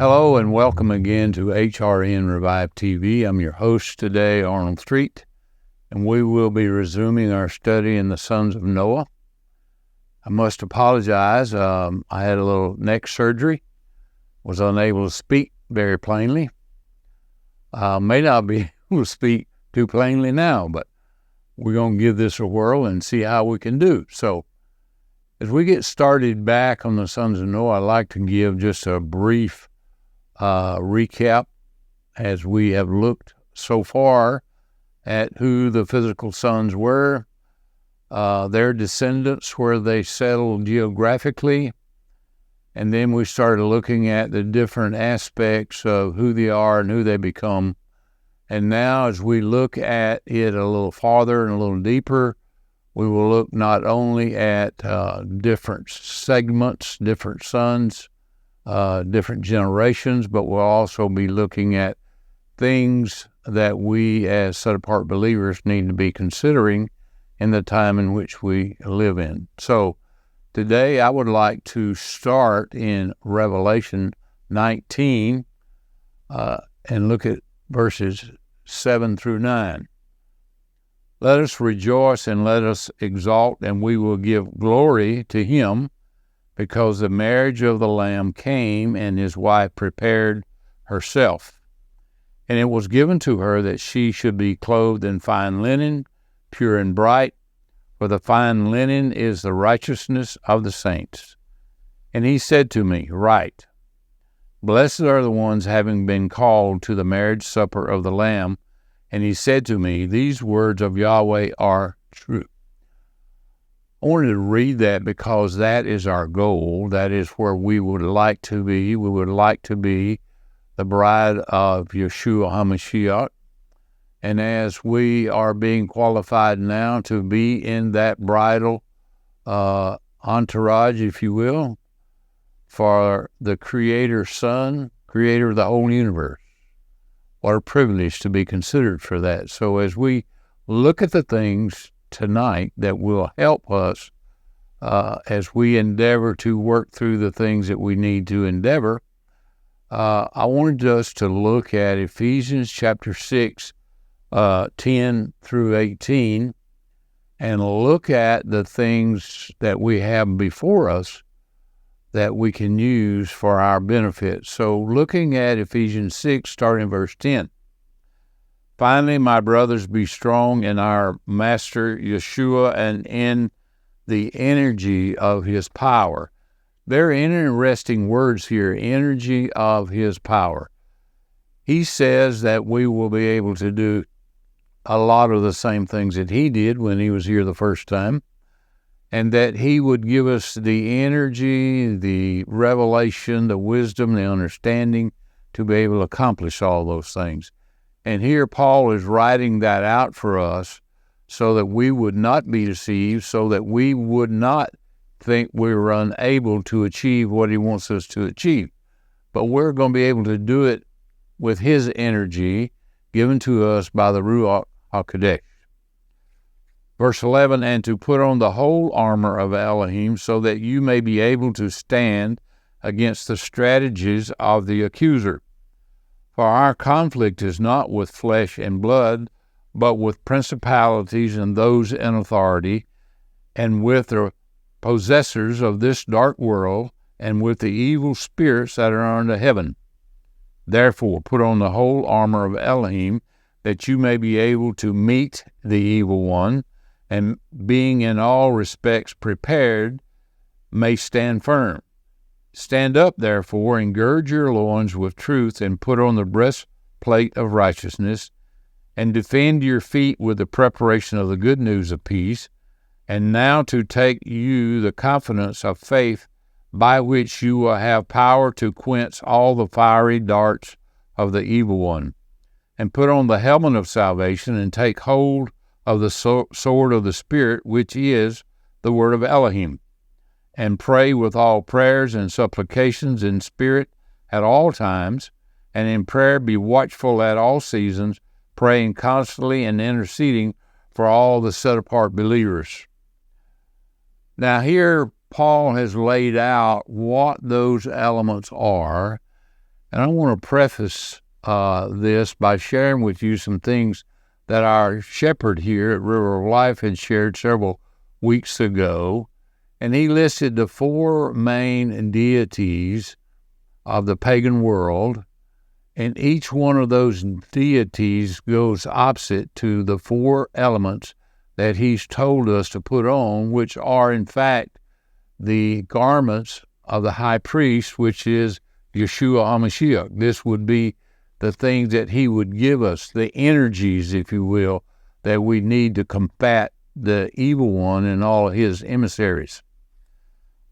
Hello and welcome again to HRN Revive TV. I'm your host today, Arnold Threatt, and we will be resuming our study in the sons of Noah. I must apologize. I had a little neck surgery, was unable to speak very plainly. May not be able to speak too plainly now, but we're going to give this a whirl and see how we can do. So, as we get started back on the sons of Noah, I'd like to give just a brief recap as we have looked so far at who the physical sons were, their descendants, where they settled geographically, and then we started looking at the different aspects of who they are and who they become. And now as we look at it a little farther and a little deeper, we will look not only at different segments, different sons, different generations, but we'll also be looking at things that we as set-apart believers need to be considering in the time in which we live in. So today I would like to start in Revelation 19 and look at verses 7 through 9. Let us rejoice and let us exalt, and we will give glory to him, because the marriage of the Lamb came, and his wife prepared herself. And it was given to her that she should be clothed in fine linen, pure and bright, for the fine linen is the righteousness of the saints. And he said to me, Write, Blessed are the ones having been called to the marriage supper of the Lamb. And he said to me, These words of Yahweh are true. I wanted to read that because that is our goal. That is where we would like to be. We would like to be the bride of Yeshua HaMashiach. And as we are being qualified now to be in that bridal entourage, if you will, for the Creator's Son, Creator of the whole universe. What a privilege to be considered for that. So as we look at the things tonight that will help us as we endeavor to work through the things that we need to endeavor, I wanted us to look at Ephesians chapter 6, 10 through 18, and look at the things that we have before us that we can use for our benefit. So looking at Ephesians 6, starting verse 10. Finally, my brothers, be strong in our Master Yeshua and in the energy of his power. Very interesting words here, energy of his power. He says that we will be able to do a lot of the same things that he did when he was here the first time, and that he would give us the energy, the revelation, the wisdom, the understanding to be able to accomplish all those things. And here Paul is writing that out for us so that we would not be deceived, so that we would not think we were unable to achieve what he wants us to achieve. But we're going to be able to do it with his energy given to us by the Ruach HaKodesh. Verse 11, and to put on the whole armor of Elohim so that you may be able to stand against the strategies of the accuser. For our conflict is not with flesh and blood, but with principalities and those in authority, and with the possessors of this dark world, and with the evil spirits that are under heaven. Therefore, put on the whole armor of Elohim, that you may be able to meet the evil one, and being in all respects prepared, may stand firm. Stand up, therefore, and gird your loins with truth, and put on the breastplate of righteousness, and defend your feet with the preparation of the good news of peace. And now to take you the confidence of faith, by which you will have power to quench all the fiery darts of the evil one. And put on the helmet of salvation, and take hold of the sword of the Spirit, which is the word of Elohim. And pray with all prayers and supplications in spirit at all times, and in prayer be watchful at all seasons, praying constantly and interceding for all the set-apart believers. Now here Paul has laid out what those elements are, And I want to preface this by sharing with you some things that our shepherd here at River of Life had shared several weeks ago. And he listed the four main deities of the pagan world. And each one of those deities goes opposite to the four elements that he's told us to put on, which are, in fact, the garments of the high priest, which is Yeshua HaMashiach. This would be the things that he would give us, the energies, if you will, that we need to combat the evil one and all of his emissaries.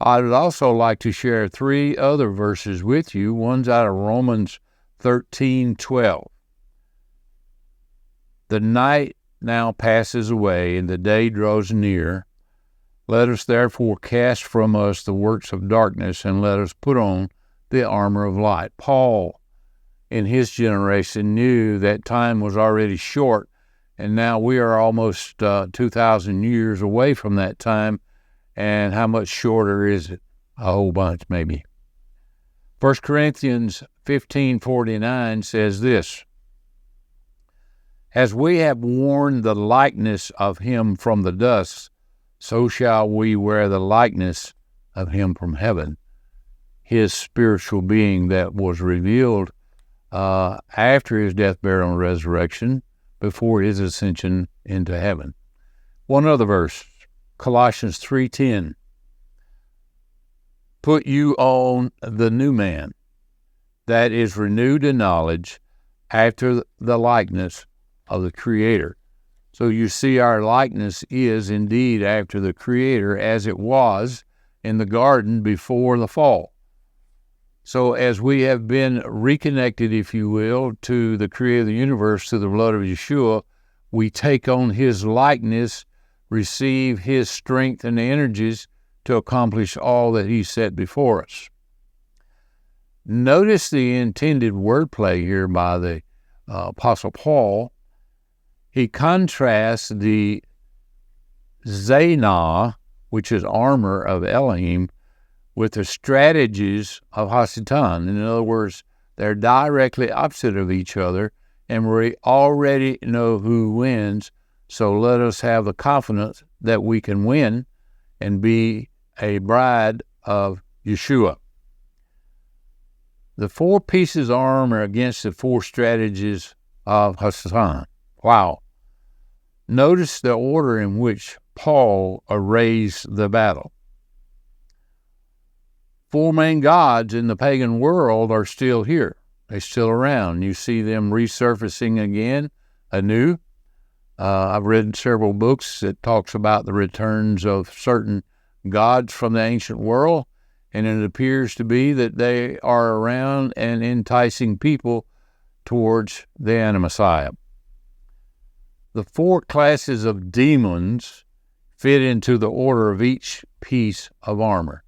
I would also like to share three other verses with you. One's out of Romans 13:12. The night now passes away, and the day draws near. Let us therefore cast from us the works of darkness, and let us put on the armor of light. Paul, in his generation, knew that time was already short, and now we are almost 2,000 years away from that time. And how much shorter is it? A whole bunch, maybe. 1 Corinthians 15:49 says this: As we have worn the likeness of him from the dust, so shall we wear the likeness of him from heaven. His spiritual being that was revealed after his death, burial, and resurrection, before his ascension into heaven. One other verse, Colossians 3:10. Put you on the new man, that is renewed in knowledge after the likeness of the Creator. So you see, our likeness is indeed after the Creator, as it was in the garden before the fall. So as we have been reconnected, if you will, to the Creator of the universe through the blood of Yeshua, we take on his likeness, receive his strength and energies to accomplish all that he set before us. Notice the intended wordplay here by the Apostle Paul. He contrasts the Zainah, which is armor of Elohim, with the strategies of Hasatan. In other words, they're directly opposite of each other, and we already know who wins. So let us have the confidence that we can win and be a bride of Yeshua. The four pieces of armor against the four strategies of Hasatan. Wow. Notice the order in which Paul arrays the battle. Four main gods in the pagan world are still here. They're still around. You see them resurfacing again, anew. I've read several books that talks about the returns of certain gods from the ancient world, and it appears to be that they are around and enticing people towards the Anti-Messiah. The four classes of demons fit into the order of each piece of armor.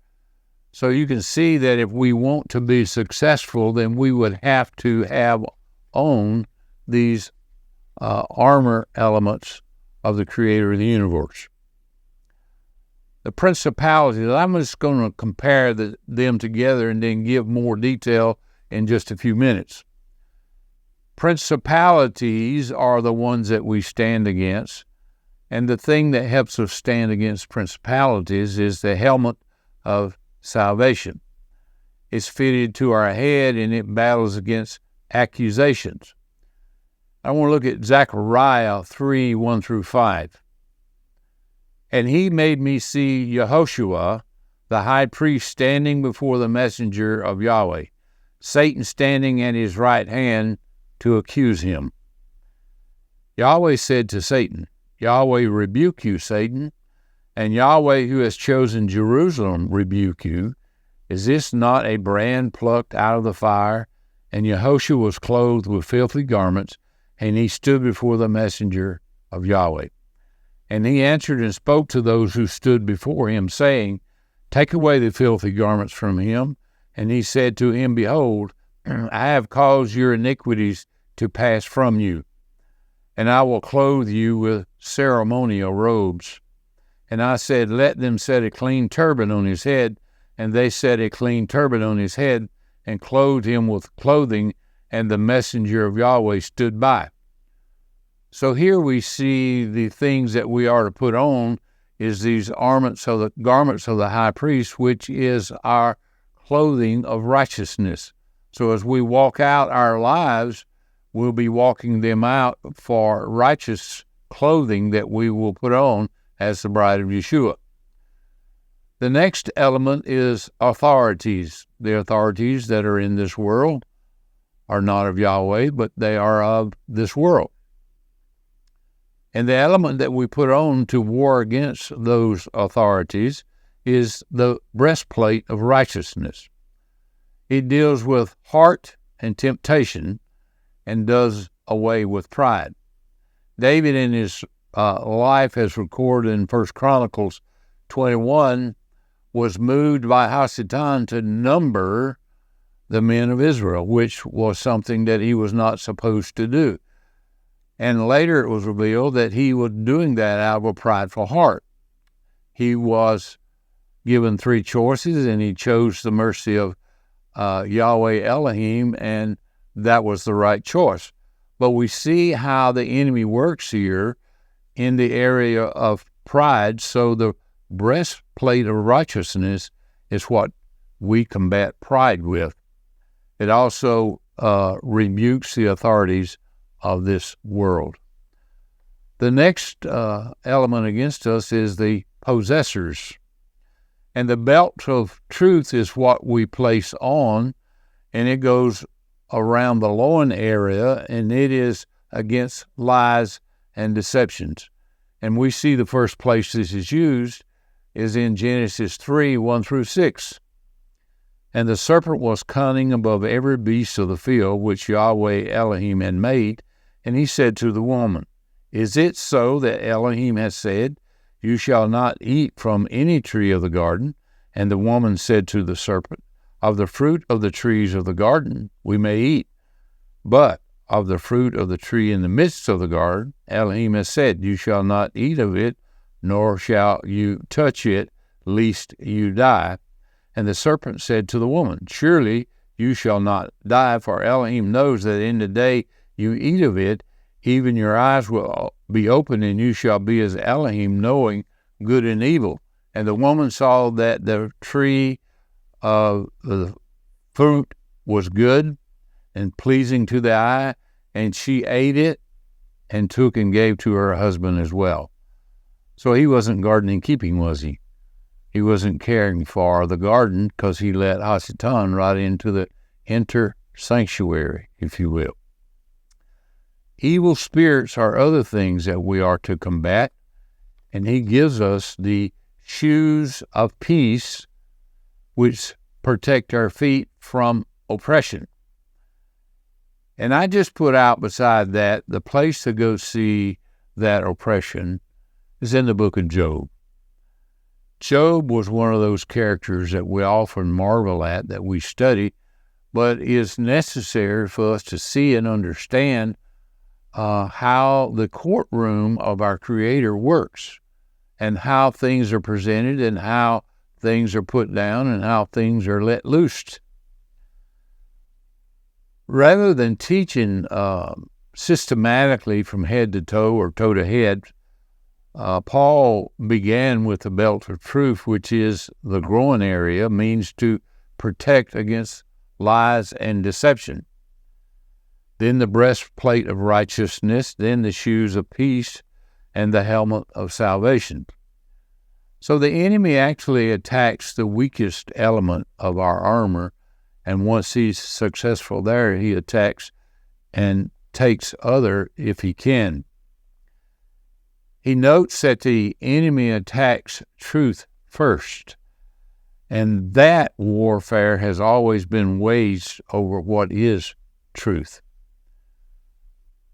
So you can see that if we want to be successful, then we would have to have on these armor elements of the Creator of the universe. The principalities, I'm just going to compare them together and then give more detail in just a few minutes. Principalities are the ones that we stand against, and the thing that helps us stand against principalities is the helmet of salvation. It's fitted to our head, and it battles against accusations. I want to look at Zechariah 3:1-5. And he made me see Yehoshua, the high priest, standing before the messenger of Yahweh, Satan standing at his right hand to accuse him. Yahweh said to Satan, Yahweh rebuke you, Satan, and Yahweh who has chosen Jerusalem rebuke you. Is this not a brand plucked out of the fire? And Yehoshua was clothed with filthy garments, and he stood before the messenger of Yahweh. And he answered and spoke to those who stood before him, saying, Take away the filthy garments from him. And he said to him, Behold, I have caused your iniquities to pass from you, and I will clothe you with ceremonial robes. And I said, Let them set a clean turban on his head. And they set a clean turban on his head, and clothed him with clothing, and the messenger of Yahweh stood by. So here we see the things that we are to put on is these garments of the high priest, which is our clothing of righteousness. So as we walk out our lives, we'll be walking them out for righteous clothing that we will put on as the bride of Yeshua. The next element is authorities. The authorities that are in this world are not of Yahweh, but they are of this world. And the element that we put on to war against those authorities is the breastplate of righteousness. It deals with heart and temptation and does away with pride. David in his life, as recorded in 1 Chronicles 21, was moved by Hasatan to number the men of Israel, which was something that he was not supposed to do. And later it was revealed that he was doing that out of a prideful heart. He was given 3 choices, and he chose the mercy of Yahweh Elohim, and that was the right choice. But we see how the enemy works here in the area of pride, so the breastplate of righteousness is what we combat pride with. It also rebukes the authorities of this world. The next element against us is the possessors. And the belt of truth is what we place on, and it goes around the loin area, and it is against lies and deceptions. And we see the first place this is used is in Genesis 3, 1 through 6. And the serpent was cunning above every beast of the field which Yahweh Elohim had made. And he said to the woman, Is it so that Elohim has said, You shall not eat from any tree of the garden? And the woman said to the serpent, Of the fruit of the trees of the garden we may eat, but of the fruit of the tree in the midst of the garden, Elohim has said, You shall not eat of it, nor shall you touch it, lest you die. And the serpent said to the woman, Surely you shall not die, for Elohim knows that in the day you eat of it, even your eyes will be open, and you shall be as Elohim, knowing good and evil. And the woman saw that the tree of the fruit was good and pleasing to the eye, and she ate it and took and gave to her husband as well. So he wasn't gardening keeping, was he? He wasn't caring for the garden because he let Hasatan right into the inner sanctuary, if you will. Evil spirits are other things that we are to combat, and he gives us the shoes of peace, which protect our feet from oppression. And I just put out beside that, the place to go see that oppression is in the book of Job. Job was one of those characters that we often marvel at, that we study, but is necessary for us to see and understand how the courtroom of our Creator works, and how things are presented, and how things are put down, and how things are let loose. Rather than teaching systematically from head to toe or toe to head, Paul began with the belt of truth, which is the groin area, means to protect against lies and deception. Then the breastplate of righteousness, then the shoes of peace, and the helmet of salvation. So the enemy actually attacks the weakest element of our armor, and once he's successful there, he attacks and takes other if he can. He notes that the enemy attacks truth first, and that warfare has always been waged over what is truth.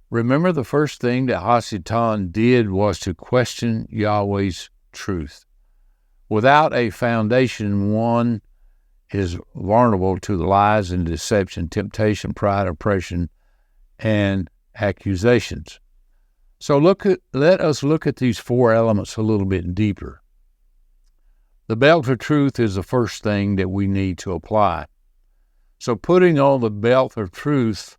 Remember, the first thing that Hasatan did was to question Yahweh's truth. Without a foundation, one is vulnerable to lies and deception, temptation, pride, oppression, and accusations. So let us look at these 4 elements a little bit deeper. The belt of truth is the first thing that we need to apply. So putting on the belt of truth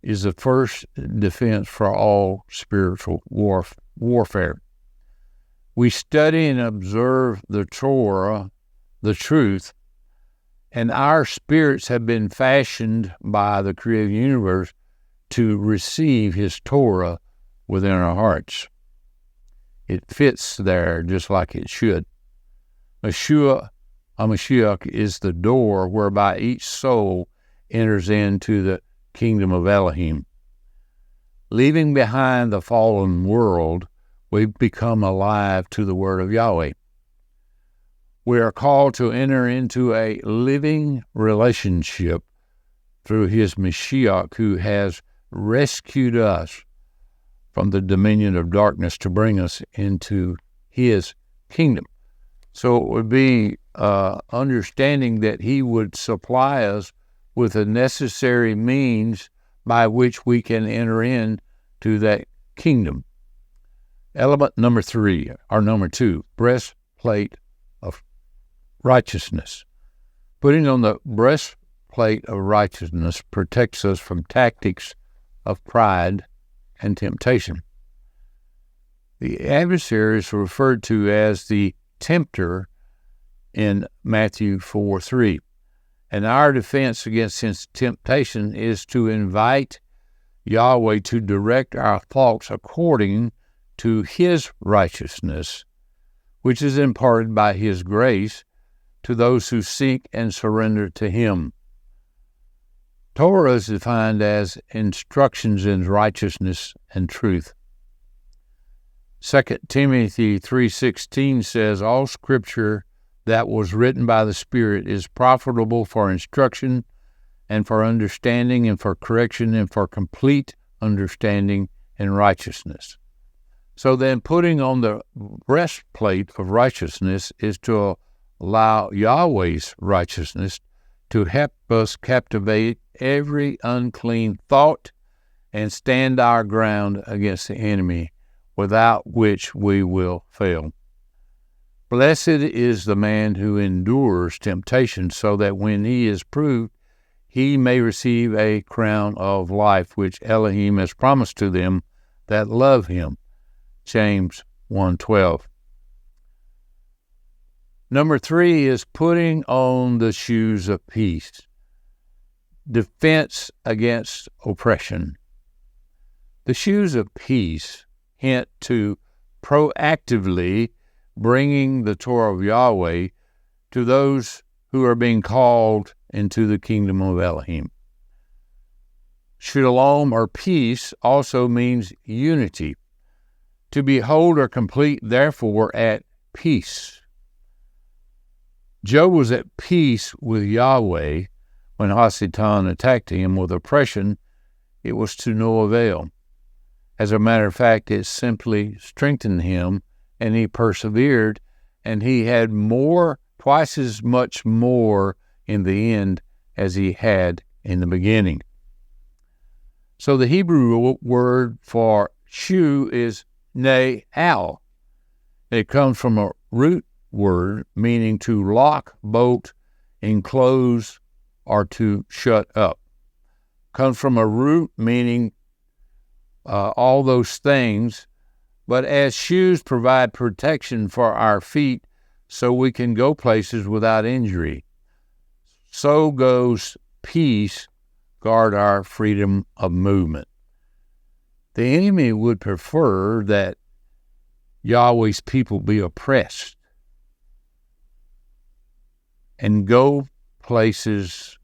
is the first defense for all spiritual warfare. We study and observe the Torah, the truth, and our spirits have been fashioned by the creative universe to receive his Torah within our hearts. It fits there just like it should. Mashiach is the door whereby each soul enters into the kingdom of Elohim. Leaving behind the fallen world, we become alive to the word of Yahweh. We are called to enter into a living relationship through his Mashiach, who has rescued us from the dominion of darkness to bring us into his kingdom. So it would be understanding that he would supply us with the necessary means by which we can enter into that kingdom. Element number 3, or number 2, breastplate of righteousness. Putting on the breastplate of righteousness protects us from tactics of pride and temptation. The adversary is referred to as the tempter in Matthew 4:3. And our defense against his temptation is to invite Yahweh to direct our thoughts according to his righteousness, which is imparted by his grace to those who seek and surrender to him. Torah is defined as instructions in righteousness and truth. 2 Timothy 3:16 says, all scripture that was written by the Spirit is profitable for instruction and for understanding and for correction and for complete understanding in righteousness. So then putting on the breastplate of righteousness is to allow Yahweh's righteousness to help us captivate every unclean thought and stand our ground against the enemy, without which we will fail. Blessed is the man who endures temptation, so that when he is proved, he may receive a crown of life, which Elohim has promised to them that love him. James 1:12. Number 3 is putting on the shoes of peace. Defense against oppression. The shoes of peace hint to proactively bringing the Torah of Yahweh to those who are being called into the kingdom of Elohim. Shalom, or peace, also means unity. To be whole or complete, therefore, at peace. Job was at peace with Yahweh when Hasatan attacked him with oppression. It was to no avail. As a matter of fact, it simply strengthened him, and he persevered, and he had twice as much more in the end as he had in the beginning. So the Hebrew word for shoe is ne'al. It comes from a root word meaning to lock, bolt, enclose, or to shut up. Comes from a root meaning all those things, but as shoes provide protection for our feet so we can go places without injury, so goes peace guard our freedom of movement. The enemy would prefer that Yahweh's people be oppressed and go places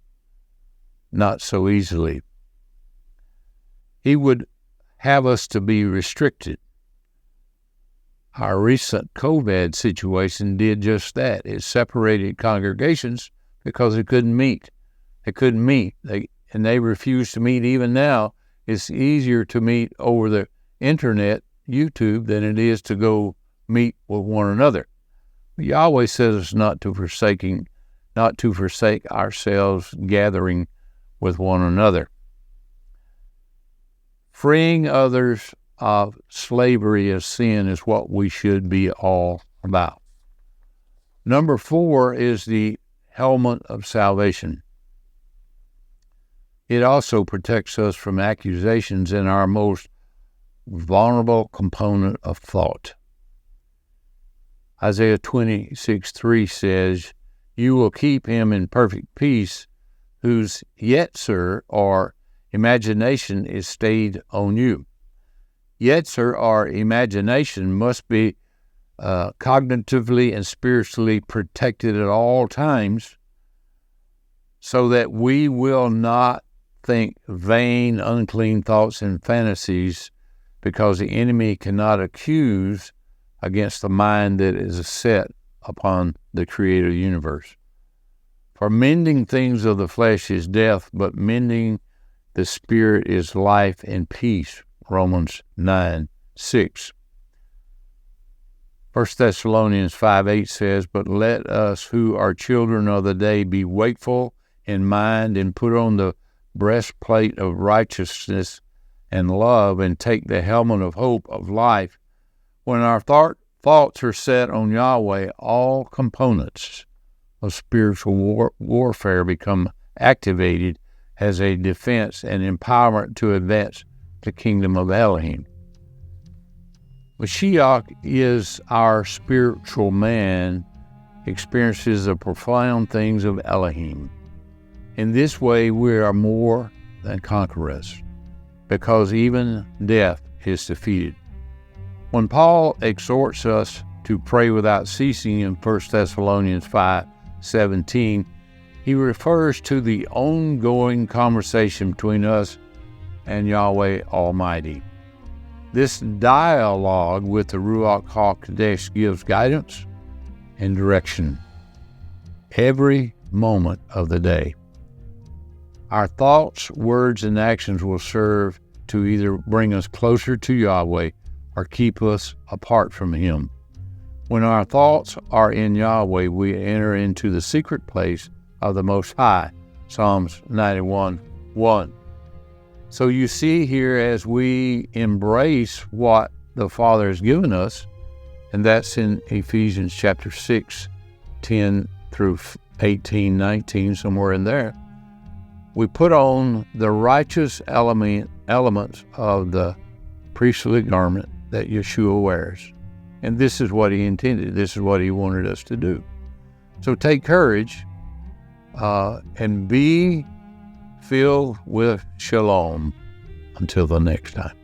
not so easily. He would have us to be restricted. Our recent COVID situation did just that. It separated congregations because they couldn't meet. They couldn't meet, and they refused to meet. Even now, it's easier to meet over the internet, YouTube, than it is to go meet with one another. Yahweh says not to forsake ourselves gathering with one another. Freeing others of slavery of sin is what we should be all about. Number 4 is the helmet of salvation. It also protects us from accusations in our most vulnerable component of thought. Isaiah 26:3 says, "You will keep him in perfect peace, whose yetzer or imagination is stayed on you." Yetzer or imagination must be cognitively and spiritually protected at all times so that we will not think vain, unclean thoughts and fantasies, because the enemy cannot accuse against the mind that is set upon the Creator universe. For mending things of the flesh is death, but mending the spirit is life and peace. Romans 9:6. 1 Thessalonians 5:8 says, "But let us who are children of the day be wakeful in mind and put on the breastplate of righteousness and love, and take the helmet of hope of life." When our thoughts are set on Yahweh, all components of spiritual warfare become activated as a defense and empowerment to advance the kingdom of Elohim. Mashiach is our spiritual man, experiences the profound things of Elohim. In this way, we are more than conquerors, because even death is defeated. When Paul exhorts us to pray without ceasing in 1 Thessalonians 5:17, he refers to the ongoing conversation between us and Yahweh Almighty. This dialogue with the Ruach HaKodesh gives guidance and direction every moment of the day. Our thoughts, words, and actions will serve to either bring us closer to Yahweh or keep us apart from Him. When our thoughts are in Yahweh, we enter into the secret place of the Most High. Psalms 91:1. So you see here, as we embrace what the Father has given us, and that's in Ephesians chapter 6, 10 through 18, 19, somewhere in there, we put on the righteous elements of the priestly garment that Yeshua wears. And this is what He intended. This is what He wanted us to do. So take courage and be filled with shalom until the next time.